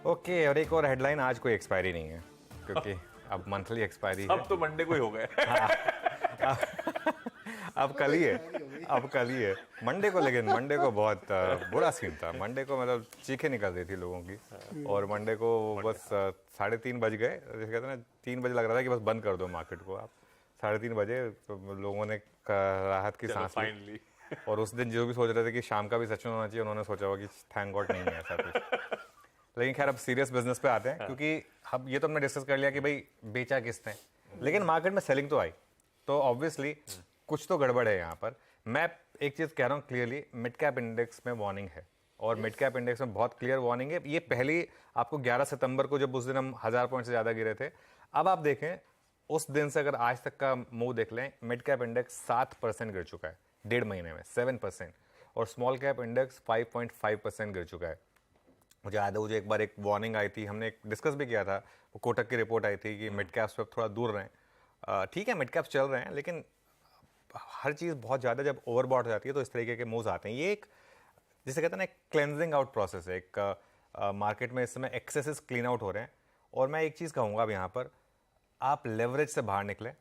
Okay, और एक और हेडलाइन, आज कोई एक्सपायरी नहीं है क्योंकि अब मंथली एक्सपायरी है। अब तो मंडे को ही हो गए। अब कल ही है, अब कल ही है मंडे को। लेकिन मंडे को बहुत बुरा सीन था। मंडे को मतलब चीखें निकल रही थी लोगों की, और मंडे को बस 3:30 बज गए, जैसे कहते हैं ना 3 बजे लग रहा था कि बस बंद कर दो मार्केट को। आप 3:30 बजे तो लोगों ने राहत की सांस ली। फाइनली। और उस दिन जो भी सोच रहे थे कि शाम का भी सच में होना चाहिए, उन्होंने सोचा होगा कि थैंक गॉड नहीं है ऐसा कुछ। लेकिन खैर अब सीरियस बिजनेस पे आते हैं, क्योंकि अब ये तो हमने डिस्कस कर लिया कि भाई बेचा किसने, लेकिन मार्केट में सेलिंग तो आई, तो ऑब्वियसली कुछ तो गड़बड़ है यहाँ पर। मैं एक चीज़ कह रहा हूँ क्लियरली, मिड कैप इंडेक्स में वार्निंग है, और मिड कैप इंडेक्स में बहुत क्लियर वार्निंग है। ये पहली आपको 11 सितंबर को, जब उस दिन हम 1000 पॉइंट से ज़्यादा गिरे थे, अब आप देखें उस दिन से अगर आज तक का मूव देख लें, मिड कैप इंडेक्स 7% गिर चुका है 1.5 महीने में, 7%, और स्मॉल कैप इंडेक्स 5.5% गिर चुका है। मुझे याद है, मुझे एक बार एक वार्निंग आई थी, हमने डिस्कस भी किया था, वो कोटक की रिपोर्ट आई थी कि मिड कैप्स पे थोड़ा दूर रहें। ठीक है, मिड कैप्स चल रहे हैं, लेकिन हर चीज़ बहुत ज़्यादा जब ओवरबॉट हो जाती है तो इस तरीके के मूव्स आते हैं। ये एक, जिसे कहते हैं ना, एक क्लेंजिंग आउट प्रोसेस है। एक मार्केट में इस समय एक्सेसेस क्लीन आउट हो रहे हैं। और मैं एक चीज़ कहूँगा अब यहाँ पर, आप लेवरेज से बाहर निकलें।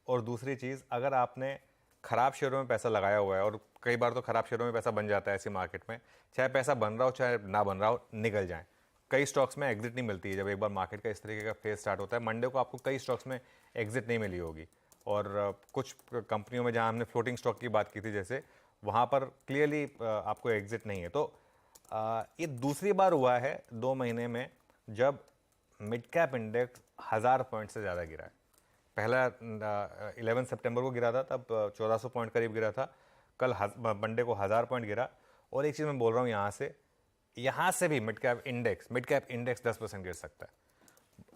और दूसरी चीज़, अगर आपने खराब शेयरों में पैसा लगाया हुआ है, और कई बार तो खराब शेयरों में पैसा बन जाता है ऐसी मार्केट में, चाहे पैसा बन रहा हो चाहे ना बन रहा हो, निकल जाएं। कई स्टॉक्स में एग्जिट नहीं मिलती है जब एक बार मार्केट का इस तरीके का फेज स्टार्ट होता है। मंडे को आपको कई स्टॉक्स में एग्जिट नहीं मिली होगी, और कुछ कंपनियों में जहां हमने फ्लोटिंग स्टॉक की बात की थी जैसे, वहां पर क्लियरली आपको एग्जिट नहीं है। तो ये दूसरी बार हुआ है 2 महीने में जब मिड कैप इंडेक्स 1000 पॉइंट से ज़्यादा गिरा है। पहला 11 सितंबर को गिरा था, तब 1400 पॉइंट करीब गिरा था। कल मंडे को 1000 पॉइंट गिरा। और एक चीज़ मैं बोल रहा हूँ, यहाँ से भी मिड कैप इंडेक्स 10% गिर सकता है।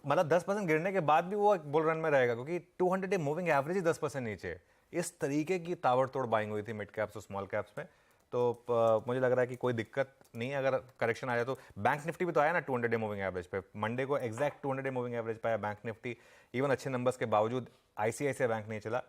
मतलब 10% गिरने के बाद भी वो एक बुल रन में रहेगा, क्योंकि 200 डे मूविंग एवरेज ही 10% नीचे है। इस तरीके की ताबड़तोड़ बाइंग हुई थी मिड कैप्स और स्मॉल कैप्स में। तो मुझे लग रहा है कि कोई दिक्कत नहीं है अगर करेक्शन आ जाए तो। बैंक निफ्टी भी तो आया ना 200 डे मूविंग एवरेज पे, मंडे को एग्जैक्ट 200 डे मूविंग एवरेज पाया बैंक निफ्टी, इवन अच्छे नंबर्स के बावजूद। आईसीआईसीआई बैंक नहीं चला।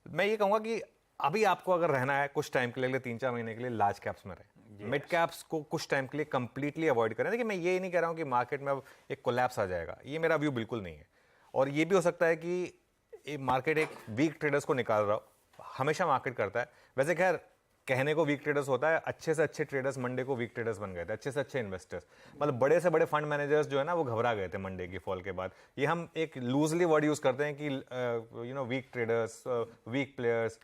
मैं ये कहूँगा कि अभी आपको अगर रहना है कुछ टाइम के लिए, 3-4 महीने के लिए, लार्ज कैप्स में रहें। मिड कैप्स को कुछ टाइम के लिए कंप्लीटली अवॉइड करें। देखिए, मैं ये नहीं कह रहा हूँ कि मार्केट में अब एक कोलैप्स आ जाएगा, ये मेरा व्यू बिल्कुल नहीं है। और ये भी हो सकता है कि मार्केट एक वीक ट्रेडर्स को निकाल रहा हो, हमेशा मार्केट करता है। वैसे खैर कहने को वीक ट्रेडर्स होता है, अच्छे से अच्छे ट्रेडर्स मंडे को वीक ट्रेडर्स बन गए थे, अच्छे से अच्छे इन्वेस्टर्स। मतलब बड़े से बड़े फंड मैनेजर्स जो है ना, वो घबरा गए थे मंडे की फॉल के बाद। ये हम एक लूजली वर्ड यूज करते हैं कि weak traders, weak players.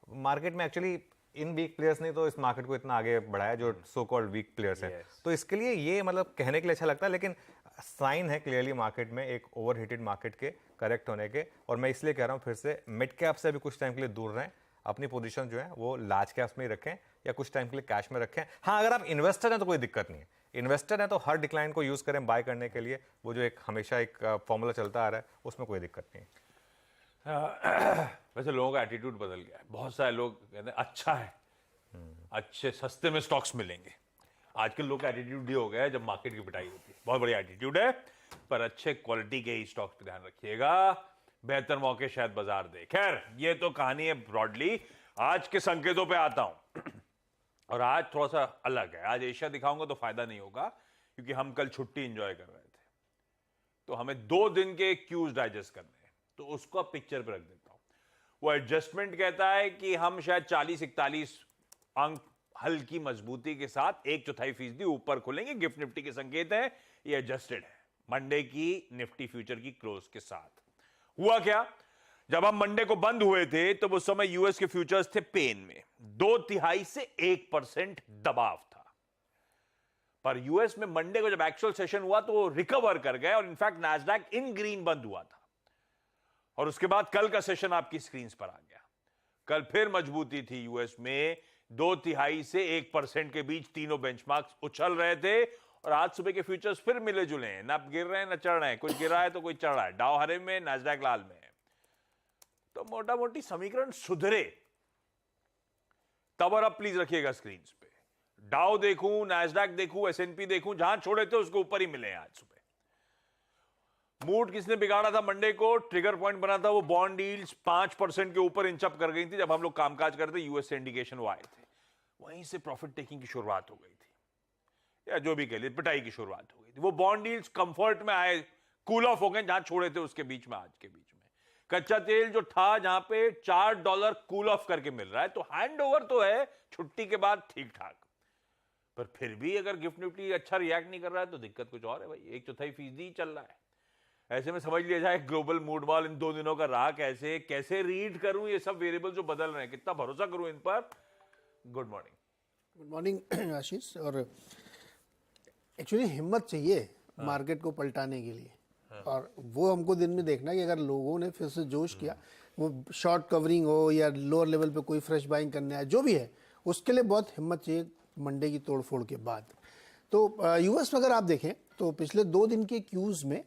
Market में एक्चुअली इन वीक प्लेयर्स ने तो इस मार्केट को इतना आगे बढ़ाया जो सो कॉल्ड वीक प्लेयर्स हैं। तो इसके लिए ये मतलब कहने के लिए अच्छा लगता है, लेकिन साइन है क्लियरली मार्केट में एक ओवरहीटेड मार्केट के करेक्ट होने के। और मैं इसलिए कह रहा हूँ फिर से, मिड कैप से भी कुछ टाइम के लिए दूर रहें, अपनी पोजीशन जो है वो लार्ज कैप्स में ही रखें, या कुछ टाइम के लिए कैश में रखें। हाँ, अगर आप इन्वेस्टर हैं तो कोई दिक्कत नहीं है। इन्वेस्टर हैं तो हर डिक्लाइन को यूज करें बाय करने के लिए, वो जो एक हमेशा एक फॉर्मूला चलता आ रहा है, उसमें कोई दिक्कत नहीं है। वैसे लोगों का एटीट्यूड बदल गया है। बहुत सारे लोग कहते हैं अच्छा है, अच्छे सस्ते में स्टॉक्स मिलेंगे। आजकल लोग का एटीट्यूड ये हो गया है, जब मार्केट की पिटाई होती है, बहुत बढ़िया एटीट्यूड है, पर अच्छे क्वालिटी के ही स्टॉक्स पे ध्यान रखिएगा, बेहतर मौके शायद बाजार दे। खैर, ये तो कहानी है ब्रॉडली। आज के संकेतों पे आता हूं, और आज थोड़ा सा अलग है। आज एशिया दिखाऊंगा तो फायदा नहीं होगा, क्योंकि हम कल छुट्टी एंजॉय कर रहे थे, तो हमें 2 दिन के क्यूज डाइजेस्ट करने हैं, तो उसको पिक्चर पे रख देता हूं। वो एडजस्टमेंट कहता है कि हम शायद 40-41 अंक हल्की मजबूती के साथ 1/4% ऊपर खुलेंगे। गिफ्ट निफ्टी के संकेत है, ये एडजस्टेड है मंडे की निफ्टी फ्यूचर की क्लोज के साथ। हुआ क्या, जब हम मंडे को बंद हुए थे तो उस समय यूएस के फ्यूचर्स थे पेन में, 2/3 से 1% दबाव था। पर यूएस में मंडे को जब एक्चुअल सेशन हुआ तो वो रिकवर कर गए, और इनफैक्ट नैस्डैक इन ग्रीन बंद हुआ था। और उसके बाद कल का सेशन आपकी स्क्रीन पर आ गया। कल फिर मजबूती थी यूएस में, 2/3 से 1% के बीच तीनों बेंचमार्क्स उछल रहे थे। और आज सुबह के फ्यूचर्स फिर मिले जुले हैं, ना गिर रहे हैं ना चढ़ रहे हैं, कुछ गिरा है तो कोई चढ़ रहा है। डाउ हरे में, नैस्डैक लाल में है। तो मोटा मोटी समीकरण सुधरे। तब और अब प्लीज रखिएगा स्क्रीन पे, डाउ देखूं, नैस्डैक देखूं, एसएनपी देखूं, जहां छोड़े थे उसके ऊपर ही मिले आज सुबह। मूड किसने बिगाड़ा था मंडे को, ट्रिगर पॉइंट बना था वो बॉन्ड यील्ड्स 5% के ऊपर इंचअप कर गई थी जब हम लोग कामकाज करते, यूएस से इंडिकेशन वो आए थे। वहीं से प्रॉफिट टेकिंग की शुरुआत हो गई थी, या जो भी कह लिए पिटाई की शुरुआत हो गई। थी। वो बॉन्ड यील्ड्स कंफर्ट में आए, कूल ऑफ हो गए जहां छोड़े थे उसके बीच में, आज के बीच में कच्चा तेल जो था जहां पे $4 कूल ऑफ करके मिल रहा है, तो हैंड ओवर तो है छुट्टी के बाद ठीक ठाक, पर फिर भी अगर गिफ्ट निफ्टी अच्छा रिएक्ट नहीं कर रहा है तो दिक्कत कुछ और है भाई। 1/4% चल रहा है। ऐसे में समझ लिया जाए ग्लोबल मूड बॉल इन 2 दिनों का रहा कैसे, कैसे रीड करूं ये सब वेरिएबल जो बदल रहे हैं, कितना भरोसा करूं इन पर। Good morning. गुड मॉर्निंग आशीष। और एक्चुअली हिम्मत चाहिए मार्केट को पलटाने के लिए, और वो हमको दिन में देखना कि अगर लोगों ने फिर से जोश किया, वो शॉर्ट कवरिंग हो या लोअर लेवल पे कोई फ्रेश बाइंग करने आए, जो भी है उसके लिए बहुत हिम्मत चाहिए मंडे की तोड़फोड़ के बाद। तो यूएस में अगर आप देखें तो पिछले 2 दिन के क्यूज में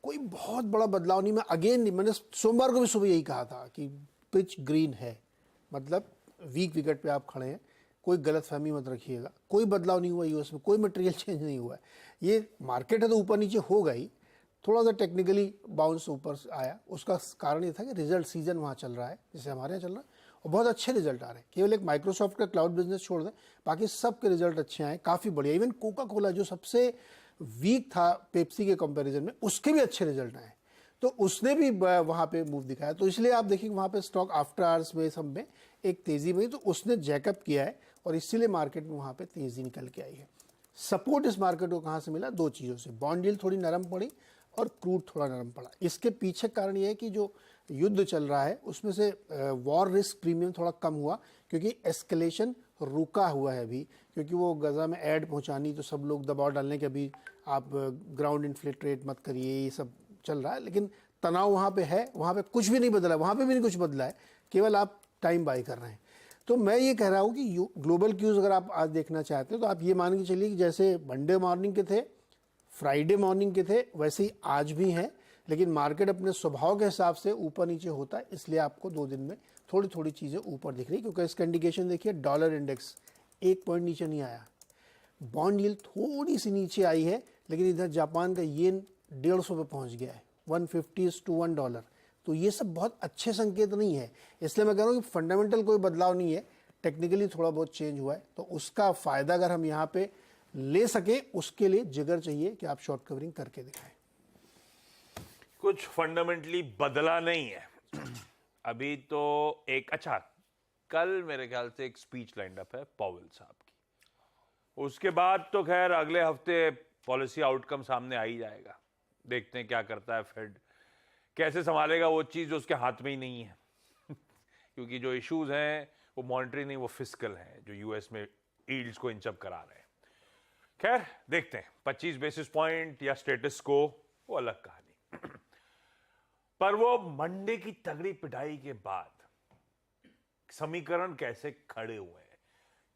कोई बहुत बड़ा बदलाव नहीं। मैंने सोमवार को भी सुबह यही कहा था कि पिच ग्रीन है, मतलब वीक विकेट पे आप खड़े हैं, कोई गलतफहमी मत रखिएगा। कोई बदलाव नहीं हुआ यूएस में, कोई मटेरियल चेंज नहीं हुआ है। ये मार्केट है तो ऊपर नीचे होगा ही, थोड़ा सा टेक्निकली बाउंस ऊपर आया। उसका कारण ये था कि रिजल्ट सीजन वहाँ चल रहा है, जैसे हमारे यहाँ चल रहा है, और बहुत अच्छे रिजल्ट आ रहे हैं। केवल एक माइक्रोसॉफ्ट का क्लाउड बिजनेस छोड़ दें, बाकी सब के रिजल्ट अच्छे आए, काफ़ी बढ़िया। इवन कोका कोला जो सबसे वीक था पेप्सी के कंपैरिजन में, उसके भी अच्छे रिजल्ट आए, तो उसने भी वहाँ पे मूव दिखाया। तो इसलिए आप देखिए वहाँ पे स्टॉक आफ्टर आवर्स में सब में एक तेज़ी में, तो उसने जैकअप किया है और इसीलिए मार्केट में वहाँ पे तेज़ी निकल के आई है। सपोर्ट इस मार्केट को कहाँ से मिला? 2 चीज़ों से। बॉन्ड यील्ड थोड़ी नरम पड़ी और क्रूड थोड़ा नरम पड़ा। इसके पीछे कारण ये है कि जो युद्ध चल रहा है उसमें से वॉर रिस्क प्रीमियम थोड़ा कम हुआ, क्योंकि एस्केलेशन रुका हुआ है अभी, क्योंकि वो गजा में ऐड पहुंचानी, तो सब लोग दबाव डालने के अभी आप ग्राउंड इन्फ्लेट मत करिए, ये सब चल रहा है। लेकिन तनाव वहाँ पे है, वहाँ पे कुछ भी नहीं बदला है, वहाँ पे भी नहीं कुछ बदला है, केवल आप टाइम बाई कर रहे हैं। तो मैं ये कह रहा हूँ कि ग्लोबल क्यूज अगर आप आज देखना चाहते हैं तो आप ये मान के चलिए कि जैसे मंडे मॉर्निंग के थे, फ्राइडे मॉर्निंग के थे, वैसे ही आज भी हैं। लेकिन मार्केट अपने स्वभाव के हिसाब से ऊपर नीचे होता है, इसलिए आपको 2 दिन में थोड़ी थोड़ी चीज़ें ऊपर दिख रही। क्योंकि इसका इंडिकेशन देखिए, डॉलर इंडेक्स 1 पॉइंट नीचे नहीं आया, बॉन्ड यील्ड थोड़ी सी नीचे आई है, लेकिन इधर जापान का येन 150 पे पहुंच गया है, 150 to $1। तो ये सब बहुत अच्छे संकेत नहीं है। इसलिए मैं कह रहा हूँ कि फंडामेंटल कोई बदलाव नहीं है, टेक्निकली थोड़ा बहुत चेंज हुआ है, तो उसका फ़ायदा अगर हम यहाँ पे ले सके, उसके लिए जिगर चाहिए कि आप शॉर्ट कवरिंग करके दिखाएं। कुछ फंडामेंटली बदला नहीं है अभी तो। एक अच्छा, कल मेरे ख्याल से एक स्पीच लाइंड अप है पॉवेल साहब की, उसके बाद तो खैर अगले हफ्ते पॉलिसी आउटकम सामने आ ही जाएगा। देखते हैं क्या करता है फेड, कैसे संभालेगा वो चीज़ जो उसके हाथ में ही नहीं है क्योंकि जो इश्यूज हैं वो मॉनेटरी नहीं, वो फिस्कल हैं, जो यूएस में यील्ड्स को इंचअप करा रहे हैं। खैर देखते हैं, 25 बेसिस पॉइंट या स्टेटस को, वो अलग कहानी पर वो मंडे की तगड़ी पिटाई के बाद समीकरण कैसे खड़े हुए हैं,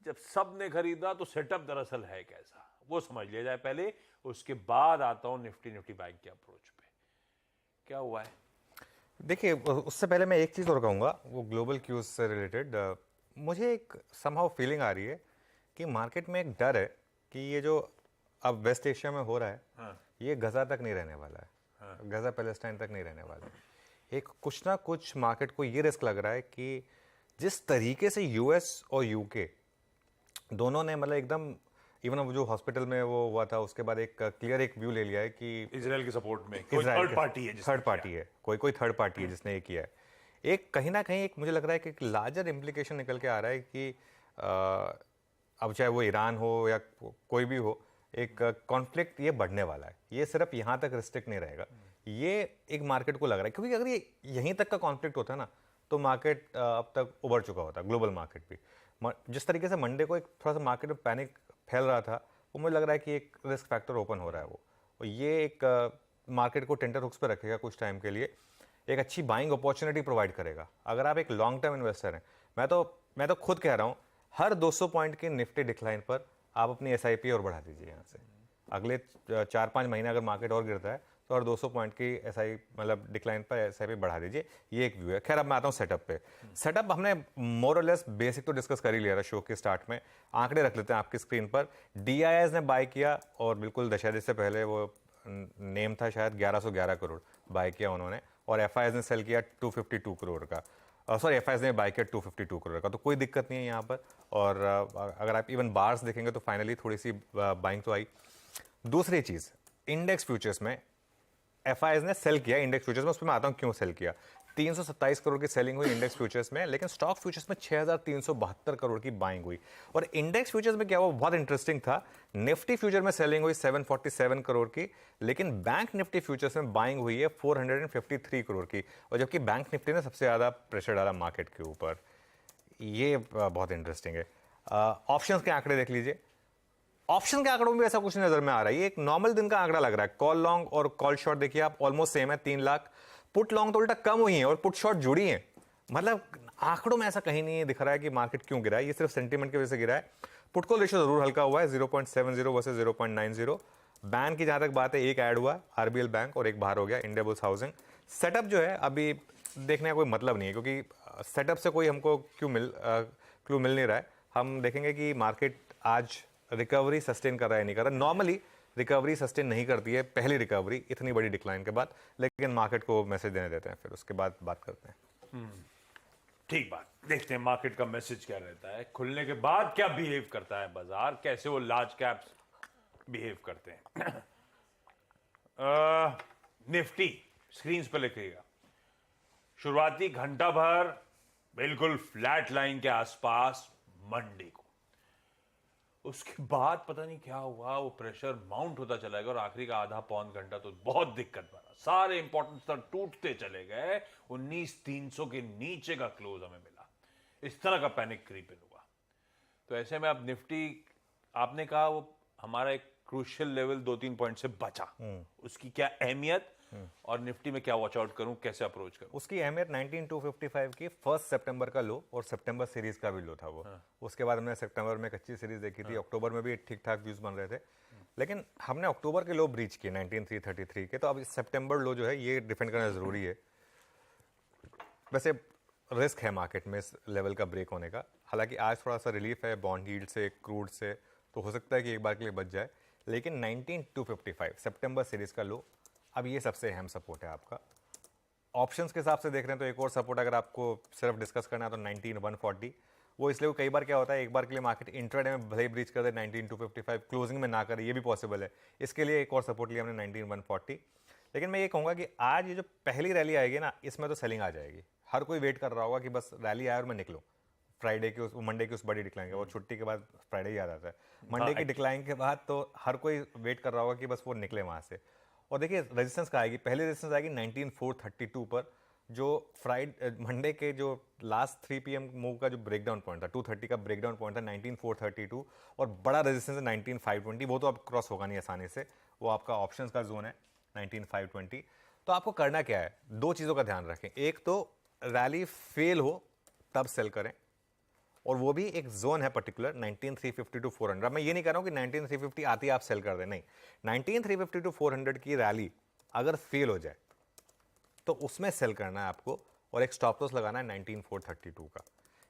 जब सब ने खरीदा तो सेटअप दरअसल है कैसा, वो समझ लिया जाए पहले, उसके बाद आता हूं निफ्टी बैंक के अप्रोच पे क्या हुआ है। देखिए, उससे पहले मैं एक चीज़ और कहूँगा, वो ग्लोबल क्यूज से रिलेटेड मुझे एक समहाउ फीलिंग आ रही है कि मार्केट में एक डर है कि ये जो अब वेस्ट एशिया में हो रहा है, हाँ, ये गजा तक नहीं रहने वाला है, हाँ, गजा पैलेस्टाइन तक नहीं रहने वाला है। एक कुछ ना कुछ मार्केट को ये रिस्क लग रहा है कि जिस तरीके से यूएस और यूके दोनों ने मतलब एकदम, इवन अब जो हॉस्पिटल में वो हुआ था उसके बाद एक क्लियर एक व्यू ले लिया है कि इजराइल के सपोर्ट में कोई थर्ड पार्टी है, कोई थर्ड पार्टी है जिसने ये किया है। एक कहीं ना कहीं एक मुझे लग रहा है कि एक लार्जर इम्प्लीकेशन निकल के आ रहा है कि अब चाहे वो ईरान हो या कोई भी हो, एक कॉन्फ्लिक्ट ये बढ़ने वाला है। ये सिर्फ यहाँ तक रिस्ट्रिक्ट नहीं रहेगा, ये एक मार्केट को लग रहा है, क्योंकि अगर ये यहीं तक का कॉन्फ्लिक्ट होता है ना तो मार्केट अब तक उभर चुका होता, ग्लोबल मार्केट भी। जिस तरीके से मंडे को एक थोड़ा सा मार्केट में पैनिक फैल रहा था, वो मुझे लग रहा है कि एक रिस्क फैक्टर ओपन हो रहा है वो, और ये एक मार्केट को टेंटर हुक्स पे रखेगा कुछ टाइम के लिए, एक अच्छी बाइंग अपॉर्चुनिटी प्रोवाइड करेगा अगर आप एक लॉन्ग टर्म इन्वेस्टर हैं। मैं तो खुद कह रहा हूँ, हर 200 पॉइंट की निफ्टी डिक्लाइन पर आप अपनी SIP और बढ़ा दीजिए। यहाँ से अगले 4-5 महीने अगर मार्केट और गिरता है तो और 200 पॉइंट की SI मतलब डिक्लाइन पर SIP बढ़ा दीजिए, ये एक व्यू है। खैर अब मैं आता हूँ सेटअप पे। सेटअप हमने मोर और लेस बेसिक तो डिस्कस कर ही लिया था शो के स्टार्ट में। आंकड़े रख लेते हैं आपकी स्क्रीन पर। DIIs ने बाय किया और बिल्कुल दशहरे से पहले, वो नेम था शायद 1111 करोड़ बाय किया उन्होंने, और FIs ने सेल किया 252 करोड़ का, सॉरी FIs ने बाय किया 252 करोड़ का, तो कोई दिक्कत नहीं है यहाँ पर। और अगर आप इवन बार्स देखेंगे तो फाइनली थोड़ी सी बाइंग तो आई। दूसरी चीज, इंडेक्स फ्यूचर्स में एफआईज ने सेल किया इंडेक्स फ्यूचर्स में, उसमें मैं आता हूं क्यों सेल किया। 327 करोड़ की सेलिंग हुई इंडेक्स फ्यूचर्स में, लेकिन स्टॉक फ्यूचर्स में 6372 करोड़ की बाइंग हुई। और इंडेक्स फ्यूचर्स में क्या हुआ, बहुत इंटरेस्टिंग था, निफ्टी फ्यूचर में सेलिंग हुई 747 करोड़ की, लेकिन बैंक निफ्टी फ्यूचर्स में बाइंग हुई है 453 करोड़ की। और जबकि बैंक निफ्टी ने सबसे ज्यादा प्रेशर डाला मार्केट के ऊपर, ये बहुत इंटरेस्टिंग है। ऑप्शंस के आंकड़े देख लीजिए, ऑप्शन के आंकड़ों में भी ऐसा कुछ नजर में आ रहा है, ये एक नॉर्मल दिन का आंकड़ा लग रहा है। कॉल लॉन्ग और कॉल शॉर्ट देखिए आप, ऑलमोस्ट सेम है 3 लाख। पुट लॉन्ग तो उल्टा कम हुई है और पुट शॉर्ट जुड़ी है। मतलब आंकड़ों में ऐसा कहीं नहीं दिख रहा है कि मार्केट क्यों गिरा है, ये सिर्फ सेंटीमेंट की वजह से गिरा है। पुट कॉल रेशियो जरूर हल्का हुआ है, 0.70 वर्सेस 0.90। बैंक की जहां तक बात है, एक ऐड हुआ आरबीएल बैंक और एक बाहर हो गया इंडियाबुल्स हाउसिंग। सेटअप जो है अभी देखने का कोई मतलब नहीं है, क्योंकि सेटअप से कोई हमको क्लू मिल नहीं रहा है। हम देखेंगे कि मार्केट आज रिकवरी सस्टेन कर रहा है नहीं कर रहा। नॉर्मली रिकवरी सस्टेन नहीं करती है पहली रिकवरी इतनी बड़ी डिक्लाइन के बाद, लेकिन मार्केट को मैसेज देने देते हैं, फिर उसके बाद बात करते हैं। ठीक बात, देखते हैं मार्केट का मैसेज क्या रहता है, खुलने के बाद क्या बिहेव करता है बाजार, कैसे वो लार्ज कैप्स बिहेव करते हैं। निफ्टी स्क्रीन पे लिखिएगा, शुरुआती घंटा भर बिल्कुल फ्लैट लाइन के आसपास मंडे को, उसके बाद पता नहीं क्या हुआ, वो प्रेशर माउंट होता चला गया और आखिरी का आधा पौन घंटा तो बहुत दिक्कत भरा, सारे इंपॉर्टेंट स्तर टूटते चले गए, 19,300 के नीचे का क्लोज हमें मिला। इस तरह का पैनिक क्रीप इन हुआ। तो ऐसे में अब निफ्टी, आपने कहा वो हमारा एक क्रूशियल लेवल 2-3 पॉइंट से बचा, उसकी क्या अहमियत और निफ्टी में क्या वॉच आउट करूं, कैसे अप्रोच करूं? उसकी अहमियत 19,255 की 1 सितंबर का लो और सितंबर सीरीज का भी लो था वो। उसके बाद हमने सितंबर में कच्ची सीरीज देखी थी, अक्टूबर में भी ठीक ठाक व्यूज बन रहे थे, लेकिन हमने अक्टूबर के लो ब्रीच किए 19,333 के। तो अब सितंबर लो जो है ये डिफेंड करना जरूरी है। वैसे रिस्क है मार्केट में इस लेवल का ब्रेक होने का, हालांकि आज थोड़ा सा रिलीफ है बॉन्ड यील्ड से, क्रूड से, तो हो सकता है कि एक बार के लिए बच जाए, लेकिन 19,255 सितंबर सीरीज का लो अब ये सबसे अहम सपोर्ट है आपका। ऑप्शंस के हिसाब से देख रहे हैं तो एक और सपोर्ट अगर आपको सिर्फ डिस्कस करना है तो 19,140। वो इसलिए कई बार क्या होता है, एक बार के लिए मार्केट इंट्राडे में भले ही ब्रीच कर दे 19,255, क्लोजिंग में ना करे, ये भी पॉसिबल है। इसके लिए एक और सपोर्ट लिया हमने 19,140। लेकिन मैं ये कहूँगा कि आज ये जो पहली रैली आएगी ना, इसमें तो सेलिंग आ जाएगी। हर कोई वेट कर रहा होगा कि बस रैली आए और मैं निकलूँ फ्राइडे की मंडे की उस बड़ी डिक्लाइन के, वो छुट्टी के बाद फ्राइडे ही याद आता है, मंडे की डिक्लाइन के बाद तो हर कोई वेट कर रहा होगा कि बस वो निकले वहाँ से। और देखिए रेजिस्टेंस का आएगी, पहली रेजिस्टेंस आएगी 19,432 पर, जो मंडे के जो लास्ट 3 PM मूव का जो ब्रेकडाउन पॉइंट था, 230 का ब्रेकडाउन पॉइंट था 19,432, और बड़ा रेजिस्टेंस है 19,520। वो तो अब क्रॉस होगा नहीं आसानी से, वो आपका ऑप्शंस का जोन है 19,520। तो आपको करना क्या है, दो चीज़ों का ध्यान रखें। एक तो रैली फेल हो तब सेल करें, और वो भी एक जोन है पर्टिकुलर 19,350 to 400। मैं ये नहीं कह रहा हूं कि 19,350 आती है आप सेल कर दें, नहीं, 19,350 to 400 की रैली अगर फेल हो जाए तो उसमें सेल करना है आपको, और एक स्टॉप लॉस लगाना है 19,432 का।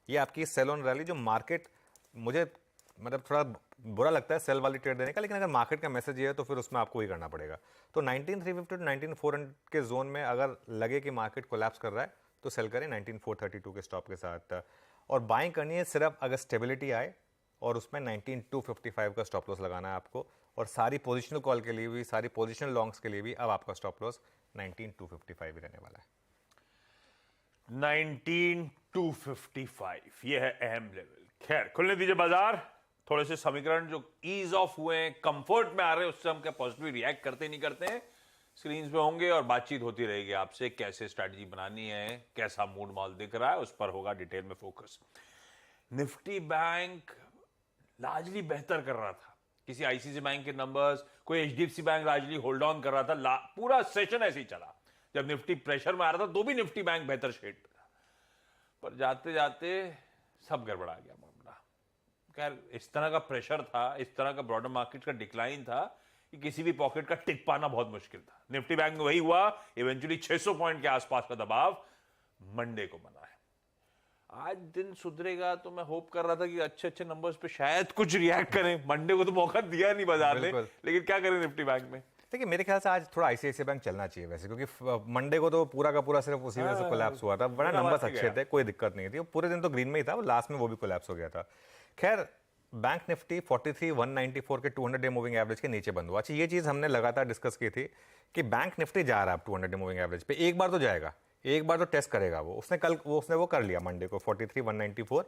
ये आपकी सेल ऑन रैली, जो मार्केट, मुझे मतलब थोड़ा बुरा लगता है सेल वाली ट्रेड देने का, लेकिन अगर मार्केट का मैसेज ये है तो फिर उसमें आपको ही करना पड़ेगा। तो 19,350 to 19,400 के जोन में अगर लगे कि मार्केट कोलैप्स कर रहा है तो सेल करें 19,432 के स्टॉप के साथ, और बाइंग करनी है सिर्फ अगर स्टेबिलिटी आए, और उसमें 19,255 का स्टॉप लॉस लगाना है आपको। और सारी पोजिशनल कॉल के लिए भी, सारी पोजिशनल लॉन्ग्स के लिए भी अब आपका स्टॉप लॉस 19,255 ही रहने वाला है। 19,255 ये है अहम लेवल। खैर, खुलने दीजिए बाजार, थोड़े से समीकरण जो ईज ऑफ हुए हैं, कंफर्ट में आ रहे हैं, उससे हम क्या पॉजिटिव रिएक्ट करते नहीं करते हैं, स्क्रीन पे होंगे और बातचीत होती रहेगी आपसे, कैसे स्ट्रैटेजी बनानी है, कैसा मूड माहौल दिख रहा है, उस पर होगा डिटेल में फोकस। निफ्टी बैंक लार्जली बेहतर कर रहा था, किसी आईसीआईसी बैंक के नंबर्स, कोई HDFC bank largely hold on कर रहा था, पूरा सेशन ऐसे ही चला। जब निफ्टी प्रेशर में आ रहा था तो भी निफ्टी बैंक बेहतर शेड पे था, पर जाते जाते सब गड़बड़ा गया मामला। खैर, इस तरह का प्रेशर था, इस तरह का ब्रॉडर मार्केट का डिक्लाइन था कि किसी भी पॉकेट का टिक पाना बहुत मुश्किल था। निफ्टी बैंक में वही हुआ, इवेंचुअली 600 पॉइंट के आसपास का दबाव मंडे को बना है। आज दिन सुधरेगा तो मैं होप कर रहा था कि अच्छे अच्छे नंबर्स पे शायद कुछ रिएक्ट करें। मंडे को तो मौका दिया नहीं बाजार ने, लेकिन क्या करें निफ्टी बैंक में। देखिए मेरे ख्याल से आज थोड़ा आईसीआईसीआई बैंक चलना चाहिए वैसे, क्योंकि मंडे को तो पूरा का पूरा सिर्फ उसी वजह से कोलैप्स हुआ था। बड़ा नंबर्स अच्छे थे, कोई दिक्कत नहीं थी, पूरे दिन तो ग्रीन में ही था, लास्ट में वो भी कोलैप्स हो गया था। खैर बैंक निफ्टी 43,194 के 200 डे मूविंग एवरेज के नीचे बंद हुआ। अच्छा, ये चीज़ हमने लगातार डिस्कस की थी कि बैंक निफ्टी जा रहा है 200 डे मूविंग एवरेज पे, एक बार तो जाएगा, एक बार तो टेस्ट करेगा वो। उसने वो कर लिया मंडे को 43,194,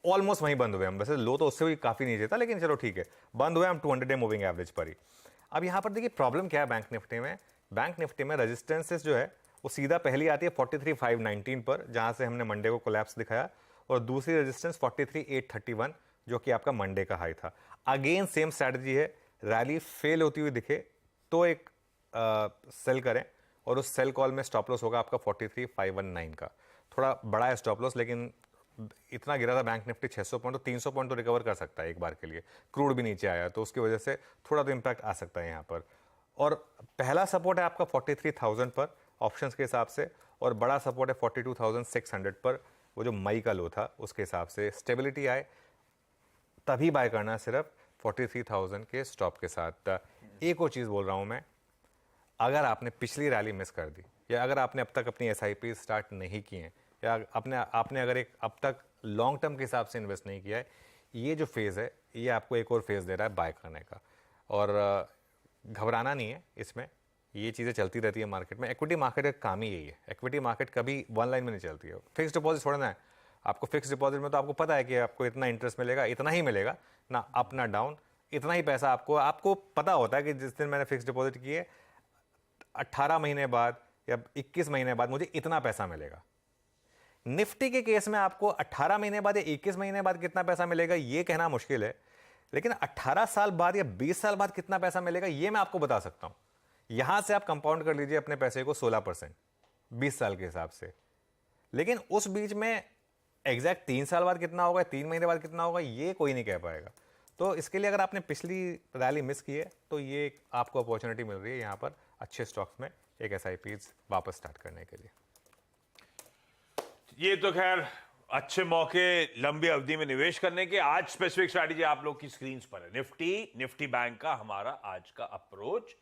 ऑलमोस्ट वहीं बंद हुए हम। वैसे लो तो उससे भी काफ़ी नीचे था, लेकिन चलो ठीक है, बंद हुए हम 200 डे मूविंग एवरेज पर ही। अब यहाँ पर देखिए प्रॉब्लम क्या है बैंक निफ्टी में। बैंक निफ्टी में रेजिस्टेंसेस जो है वो सीधा पहली आती है 43,519 पर, जहाँ से हमने मंडे को कोलैप्स दिखाया, और दूसरी रेजिस्टेंस 43,831 जो कि आपका मंडे का हाई था। अगेन सेम स्ट्रैटेजी है, रैली फेल होती हुई दिखे तो एक सेल करें, और उस सेल कॉल में स्टॉप लॉस होगा आपका 43,519 का। थोड़ा बड़ा है स्टॉप लॉस, लेकिन इतना गिरा था बैंक निफ्टी 600 पॉइंट, तो 300 पॉइंट तो रिकवर कर सकता है एक बार के लिए। क्रूड भी नीचे आया तो उसकी वजह से थोड़ा तो इम्पैक्ट आ सकता है यहाँ पर। और पहला सपोर्ट है आपका 43,000 पर ऑप्शंस के हिसाब से, और बड़ा सपोर्ट है 42,600 पर, वो जो मई का लो था उसके हिसाब से। स्टेबिलिटी आए तभी बाय करना, सिर्फ 43,000 के स्टॉप के साथ। एक और चीज़ बोल रहा हूँ मैं, अगर आपने पिछली रैली मिस कर दी, या अगर आपने अब तक अपनी SIP स्टार्ट नहीं की हैं, या आपने अगर एक अब तक लॉन्ग टर्म के हिसाब से इन्वेस्ट नहीं किया है, ये जो फेज़ है ये आपको एक और फेज़ दे रहा है बाय करने का। और घबराना नहीं है इसमें, ये चीज़ें चलती रहती है मार्केट में। इक्विटी मार्केट का काम ही यही है, इक्विटी मार्केट कभी वन लाइन में नहीं चलती है। फिक्स डिपॉजिट छोड़ना है आपको, फिक्स डिपॉजिट में तो आपको पता है कि आपको इतना इंटरेस्ट मिलेगा, इतना ही मिलेगा, ना अप ना डाउन, इतना ही पैसा आपको पता होता है कि जिस दिन मैंने फिक्स डिपॉजिट किए 18 महीने बाद या 21 महीने बाद मुझे इतना पैसा मिलेगा। निफ्टी के केस में आपको 18 महीने बाद या 21 महीने बाद कितना पैसा मिलेगा ये कहना मुश्किल है, लेकिन 18 साल बाद या 20 साल बाद कितना पैसा मिलेगा ये मैं आपको बता सकता हूं। यहां से आप कंपाउंड कर लीजिए अपने पैसे को 16% 20 साल के हिसाब से, लेकिन उस बीच में एग्जैक्ट 3 साल बाद कितना होगा, 3 महीने बाद कितना होगा, ये कोई नहीं कह पाएगा। तो इसके लिए अगर आपने पिछली रैली मिस की है तो ये आपको अपॉर्चुनिटी मिल रही है यहाँ पर अच्छे स्टॉक्स में एक SIPs वापस स्टार्ट करने के लिए। ये तो खैर अच्छे मौके लंबी अवधि में निवेश करने के। आज स्पेसिफिक स्ट्रैटेजी आप लोग की स्क्रीन पर है। निफ्टी बैंक का हमारा आज का अप्रोच।